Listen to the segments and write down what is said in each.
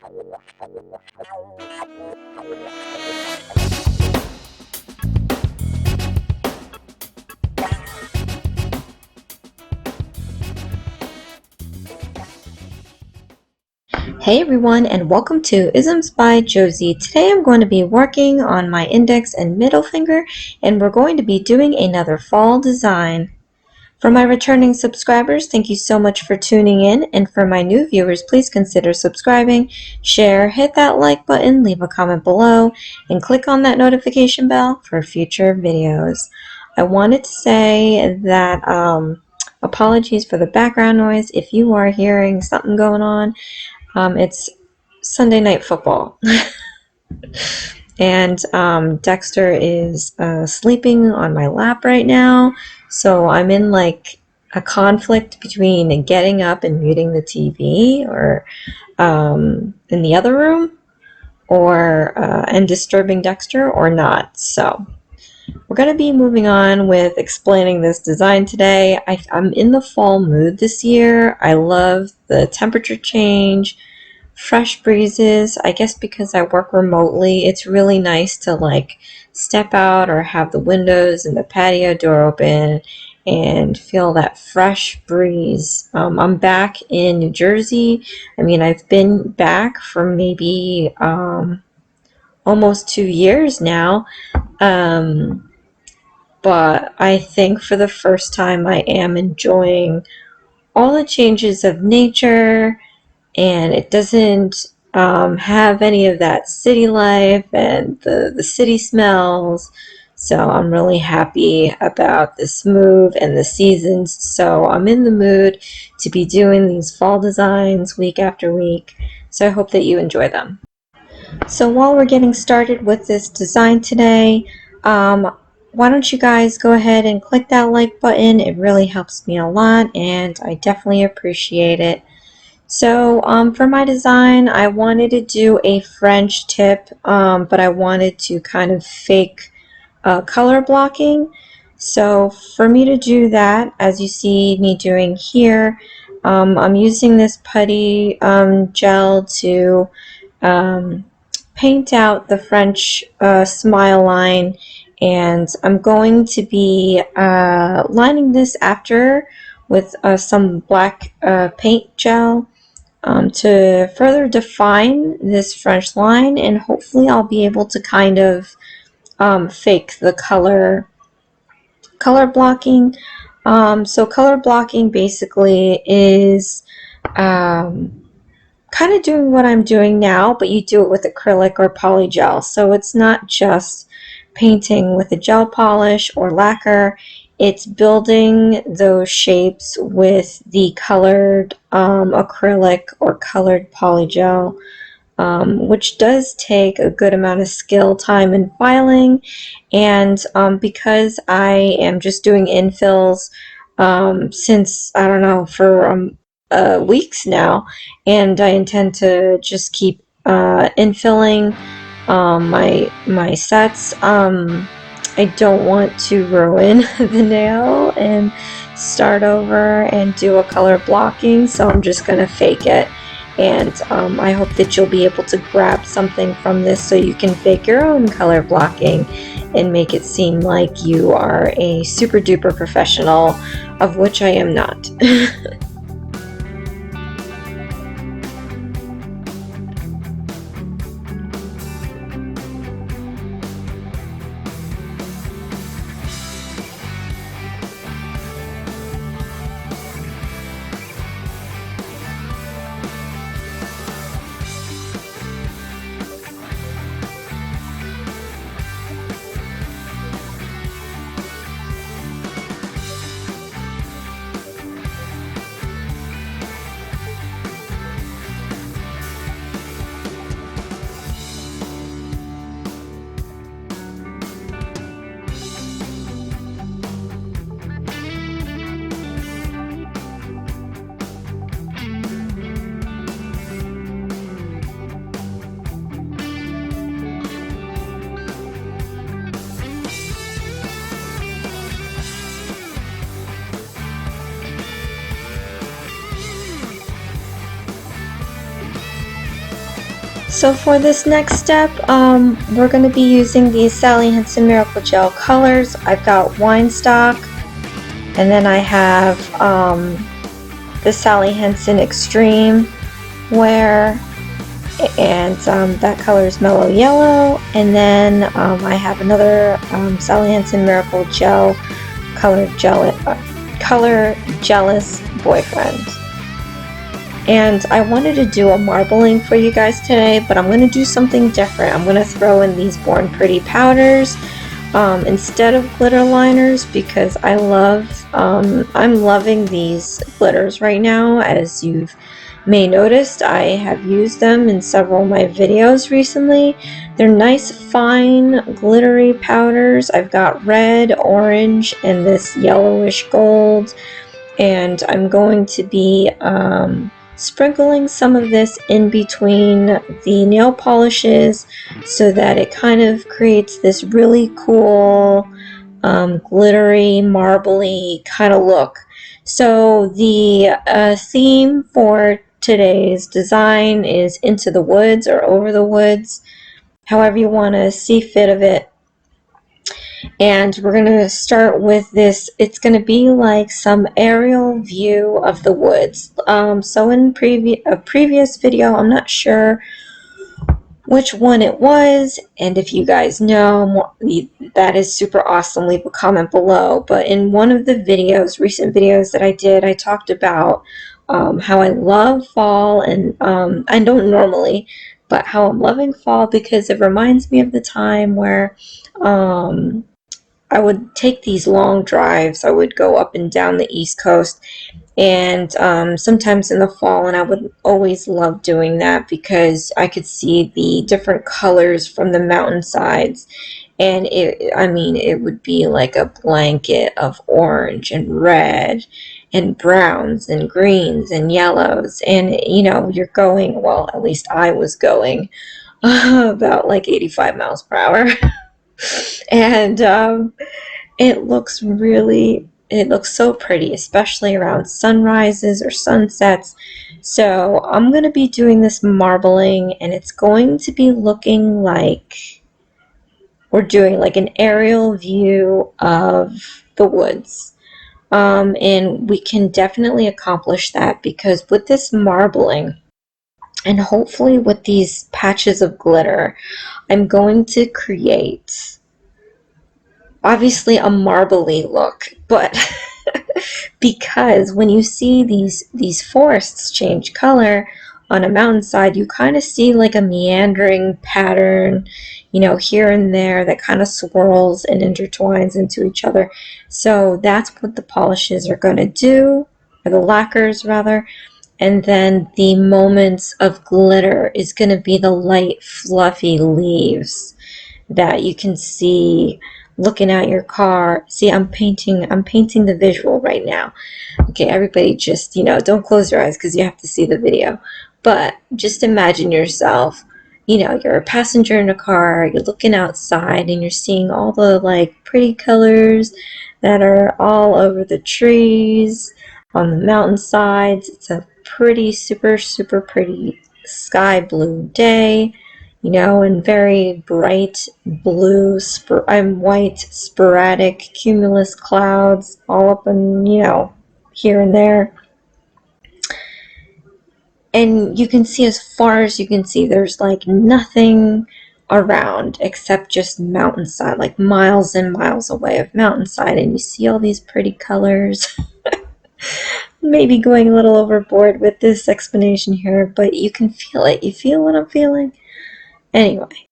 Hey everyone, and welcome to Isms by Josie. Today I'm going to be working on my index and middle finger, and we're going to be doing another fall design. For my returning subscribers, thank you so much for tuning in, and for my new viewers, please consider subscribing, share, hit that like button, leave a comment below, and click on that notification bell for future videos. I wanted to say that apologies for the background noise. If you are hearing something going on, it's Sunday Night Football. And Dexter is sleeping on my lap right now, so I'm in like a conflict between getting up and muting the TV or in the other room, or and disturbing Dexter or not. So we're going to be moving on with explaining this design today. I'm in the fall mood this year. I love the temperature change, fresh breezes. I guess because I work remotely, it's really nice to like step out or have the windows and the patio door open and feel that fresh breeze. I'm back in New Jersey. I mean, I've been back for maybe almost 2 years now. But I think for the first time I am enjoying all the changes of nature, and it doesn't have any of that city life and the city smells. So I'm really happy about this move and the seasons. So I'm in the mood to be doing these fall designs week after week. So I hope that you enjoy them. So while we're getting started with this design today, why don't you guys go ahead and click that like button. It really helps me a lot, and I definitely appreciate it. So for my design, I wanted to do a French tip, but I wanted to kind of fake color blocking. So for me to do that, as you see me doing here, I'm using this putty gel to paint out the French smile line, and I'm going to be lining this after with some black paint gel to further define this French line, and hopefully I'll be able to kind of fake the color blocking. So color blocking basically is kind of doing what I'm doing now, but you do it with acrylic or polygel. So it's not just painting with a gel polish or lacquer. It's building those shapes with the colored acrylic or colored polygel, which does take a good amount of skill, time, and filing. And because I am just doing infills since, I don't know, for weeks now, and I intend to just keep infilling my sets. I don't want to ruin the nail and start over and do a color blocking, so I'm just going to fake it. And I hope that you'll be able to grab something from this so you can fake your own color blocking and make it seem like you are a super duper professional, of which I am not. So for this next step, we're going to be using these Sally Hensen Miracle Gel colors. I've got Wine Stock, and then I have the Sally Hensen Extreme Wear, and that color is Mellow Yellow. And then I have another Sally Hensen Miracle Gel Color Jealous Boyfriend. And I wanted to do a marbling for you guys today, but I'm going to do something different. I'm going to throw in these Born Pretty powders instead of glitter liners, because I'm loving these glitters right now. As you may noticed, I have used them in several of my videos recently. They're nice, fine, glittery powders. I've got red, orange, and this yellowish gold. And I'm going to be sprinkling some of this in between the nail polishes so that it kind of creates this really cool glittery, marbly kind of look. So the theme for today's design is Into the Woods or Over the Woods, however you want to see fit of it. And we're going to start with this. It's going to be like some aerial view of the woods. So in a previous video, I'm not sure which one it was, and if you guys know, that is super awesome. Leave a comment below. But in one of the videos, recent videos that I did, I talked about how I love fall, and I don't normally, but how I'm loving fall because it reminds me of the time where I would take these long drives. I would go up and down the East Coast, and sometimes in the fall, and I would always love doing that because I could see the different colors from the mountainsides, and it would be like a blanket of orange and red and browns and greens and yellows, and you're going, well, at least I was going about like 85 miles per hour. And it looks so pretty, especially around sunrises or sunsets. So I'm going to be doing this marbling, and it's going to be looking like we're doing like an aerial view of the woods. And we can definitely accomplish that because with this marbling, and hopefully with these patches of glitter, I'm going to create obviously a marbly look, but because when you see these forests change color on a mountainside, you kind of see like a meandering pattern, here and there that kind of swirls and intertwines into each other. So that's what the polishes are going to do, or the lacquers rather. And then the moments of glitter is going to be the light fluffy leaves that you can see looking at your car. See, I'm painting the visual right now. Okay, everybody just, don't close your eyes because you have to see the video. But just imagine yourself, you're a passenger in a car, you're looking outside and you're seeing all the like pretty colors that are all over the trees, on the mountainsides. It's a pretty, super, super pretty sky blue day. And very bright blue, white, sporadic cumulus clouds all up and, here and there. And you can see as far as you can see, there's like nothing around except just mountainside, like miles and miles away of mountainside. And you see all these pretty colors. Maybe going a little overboard with this explanation here, but you can feel it. You feel what I'm feeling? Anyway.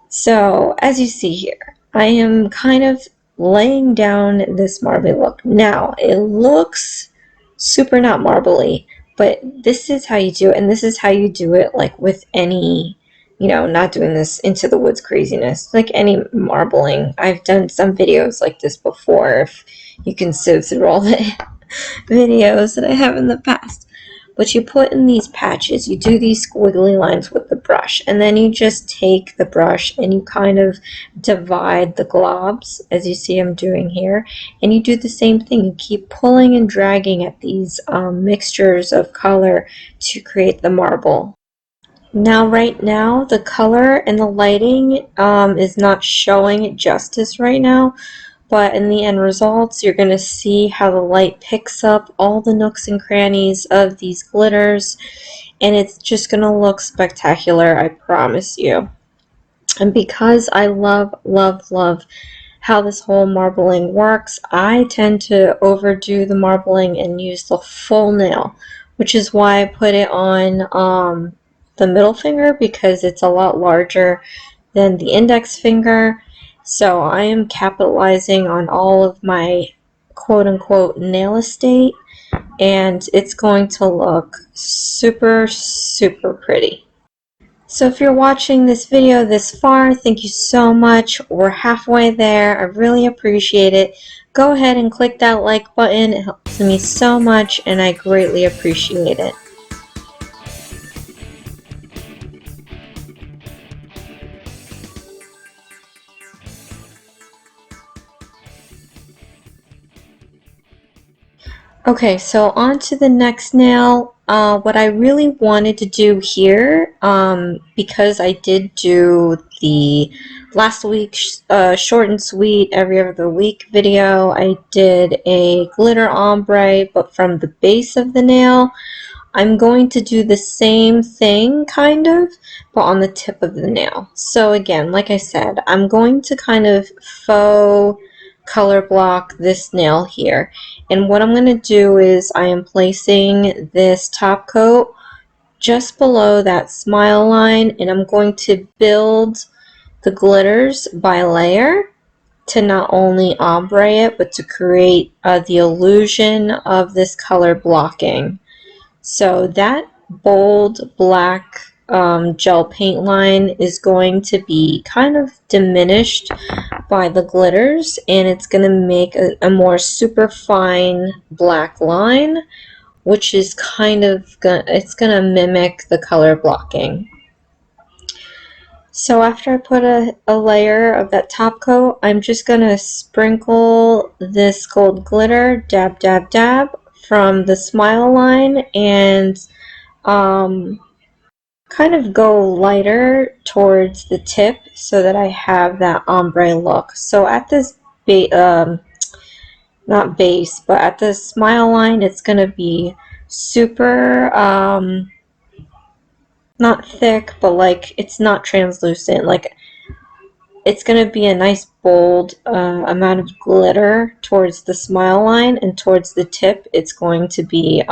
So, as you see here, I am kind of laying down this marbly look. Now, it looks super not marbly, but this is how you do it, and this is how you do it, like with any, not doing this into the woods craziness, like any marbling. I've done some videos like this before, if you can sift through all the videos that I have in the past. But you put in these patches, you do these squiggly lines with the brush, and then you just take the brush and you kind of divide the globs, as you see I'm doing here, and you do the same thing. You keep pulling and dragging at these mixtures of color to create the marble. Now, right now, the color and the lighting is not showing it justice right now, but in the end results, you're going to see how the light picks up all the nooks and crannies of these glitters, and it's just going to look spectacular, I promise you. And because I love, love, love how this whole marbling works, I tend to overdo the marbling and use the full nail, which is why I put it on the middle finger, because it's a lot larger than the index finger. So I am capitalizing on all of my quote-unquote nail estate, and it's going to look super, super pretty. So if you're watching this video this far, thank you so much. We're halfway there. I really appreciate it. Go ahead and click that like button. It helps me so much, and I greatly appreciate it. Okay, so on to the next nail. What I really wanted to do here, because I did do the last week's short and sweet every other week video, I did a glitter ombre, but from the base of the nail. I'm going to do the same thing, kind of, but on the tip of the nail. So again, like I said, I'm going to kind of faux color block this nail here. And what I'm going to do is I am placing this top coat just below that smile line, and I'm going to build the glitters by layer to not only ombre it, but to create the illusion of this color blocking. So that bold black gel paint line is going to be kind of diminished by the glitters, and it's going to make a more super fine black line, which is kind of it's going to mimic the color blocking. So after I put a layer of that top coat, I'm just going to sprinkle this gold glitter, dab, dab, dab, from the smile line, and kind of go lighter towards the tip so that I have that ombre look. So at this not base, but at the smile line, it's going to be super not thick, but like it's not translucent. Like it's going to be a nice bold amount of glitter towards the smile line, and towards the tip it's going to be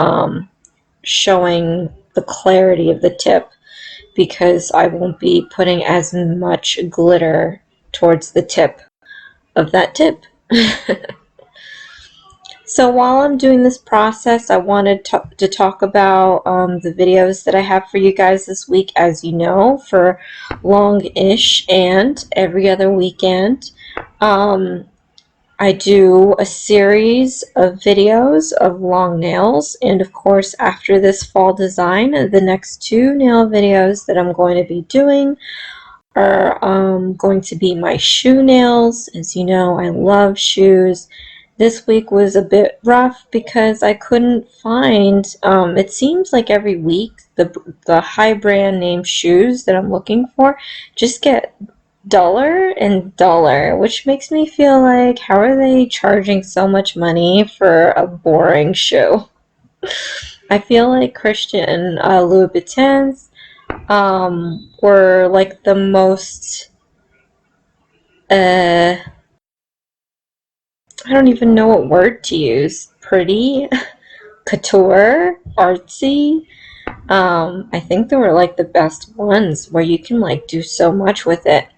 showing the clarity of the tip, because I won't be putting as much glitter towards the tip of that tip. So while I'm doing this process, I wanted to talk about the videos that I have for you guys this week. As you know, for long-ish and every other weekend, I do a series of videos of long nails, and of course after this fall design, the next two nail videos that I'm going to be doing are going to be my shoe nails. As you know, I love shoes. This week was a bit rough because I couldn't find, it seems like every week the high brand name shoes that I'm looking for just get duller and duller, which makes me feel like, how are they charging so much money for a boring shoe? I feel like Christian Louboutins were like the most I don't even know what word to use. Pretty, couture, artsy. I think they were like the best ones where you can like do so much with it.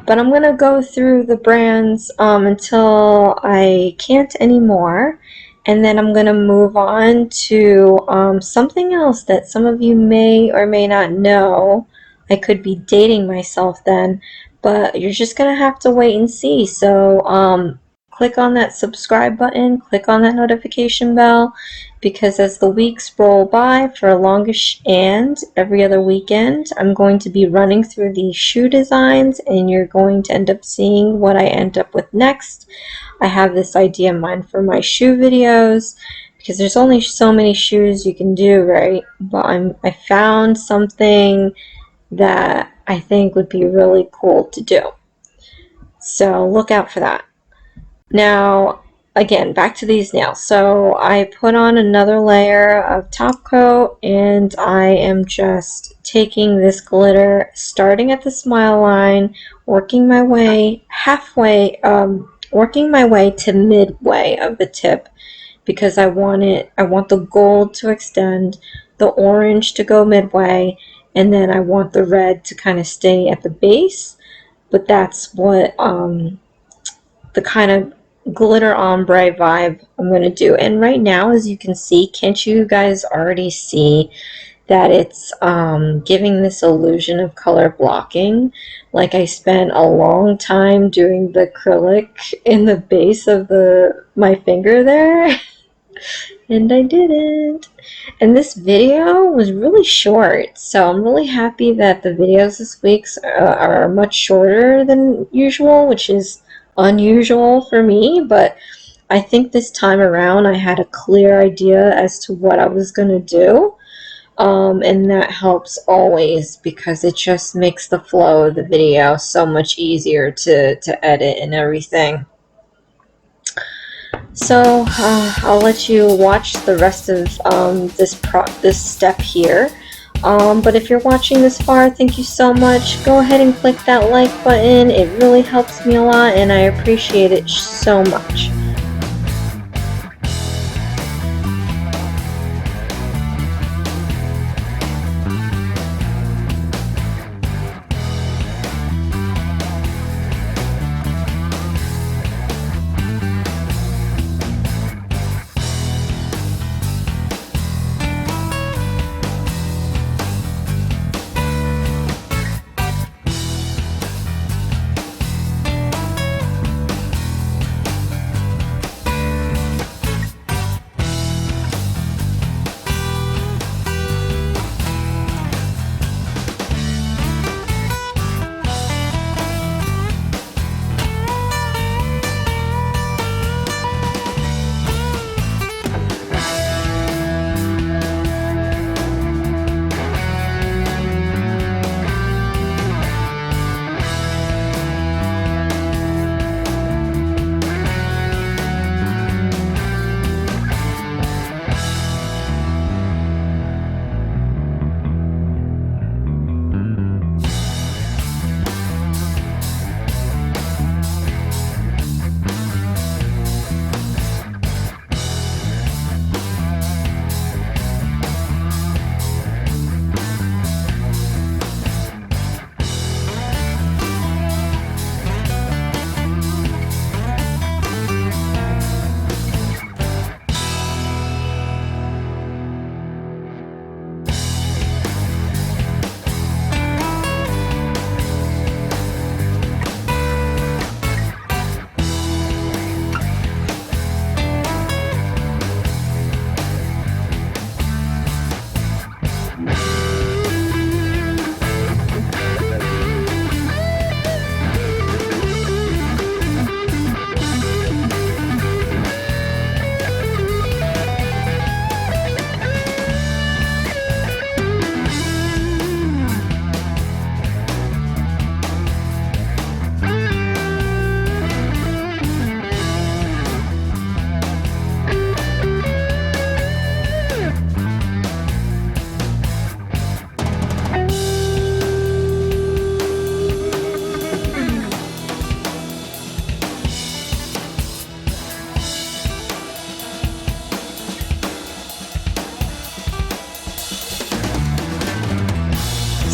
But I'm gonna go through the brands until I can't anymore, and then I'm gonna move on to something else that some of you may or may not know. I could be dating myself then, but you're just gonna have to wait and see. So click on that subscribe button, click on that notification bell, because as the weeks roll by for longish and every other weekend, I'm going to be running through these shoe designs, and you're going to end up seeing what I end up with next. I have this idea in mind for my shoe videos, because there's only so many shoes you can do, right? But I found something that I think would be really cool to do. So look out for that. Now, again, back to these nails. So I put on another layer of top coat, and I am just taking this glitter, starting at the smile line, working my way halfway, working my way to midway of the tip, because I want the gold to extend, the orange to go midway, and then I want the red to kind of stay at the base. But that's what the kind of glitter ombre vibe I'm going to do. And right now, as you can see, can't you guys already see that it's giving this illusion of color blocking? Like, I spent a long time doing the acrylic in the base of my finger there. And I didn't. And this video was really short, so I'm really happy that the videos this week are much shorter than usual, which is unusual for me, but I think this time around I had a clear idea as to what I was going to do, and that helps always, because it just makes the flow of the video so much easier to edit and everything. So I'll let you watch the rest of this step here. But if you're watching this far, thank you so much. Go ahead and click that like button. It really helps me a lot, and I appreciate it so much.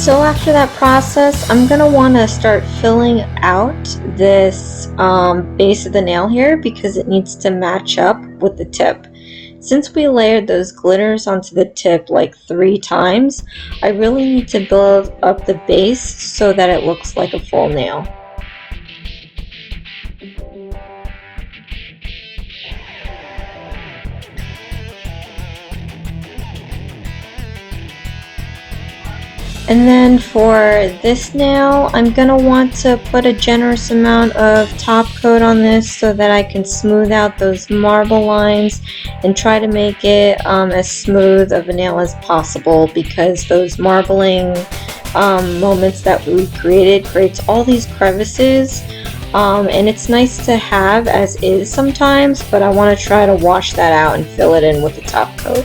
So after that process, I'm going to want to start filling out this base of the nail here, because it needs to match up with the tip. Since we layered those glitters onto the tip like 3 times, I really need to build up the base so that it looks like a full nail. And then for this nail, I'm gonna want to put a generous amount of top coat on this so that I can smooth out those marble lines and try to make it as smooth of a nail as possible, because those marbling moments that we created creates all these crevices, and it's nice to have as is sometimes, but I want to try to wash that out and fill it in with the top coat.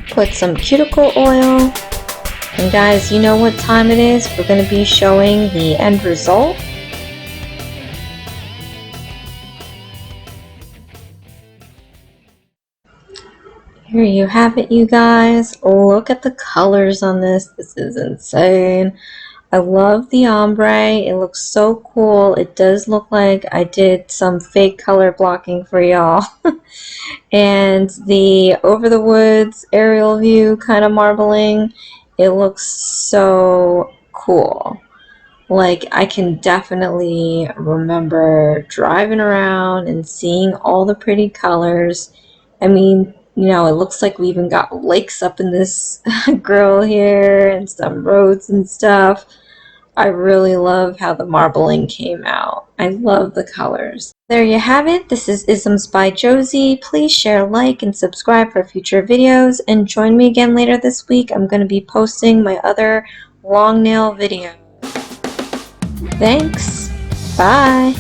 Put some cuticle oil, and guys, you know what time it is. We're going to be showing the end result. Here you have it, you guys. Look at the colors on this. This is insane. I love the ombre. It looks so cool. It does look like I did some fake color blocking for y'all. And the over the woods aerial view kind of marbling, it looks so cool. Like, I can definitely remember driving around and seeing all the pretty colors. I mean, you know, it looks like we even got lakes up in this grill here and some roads and stuff. I really love how the marbling came out. I love the colors. There you have it. This is Isms by Josie. Please share, like, and subscribe for future videos. And join me again later this week. I'm going to be posting my other long nail video. Thanks. Bye.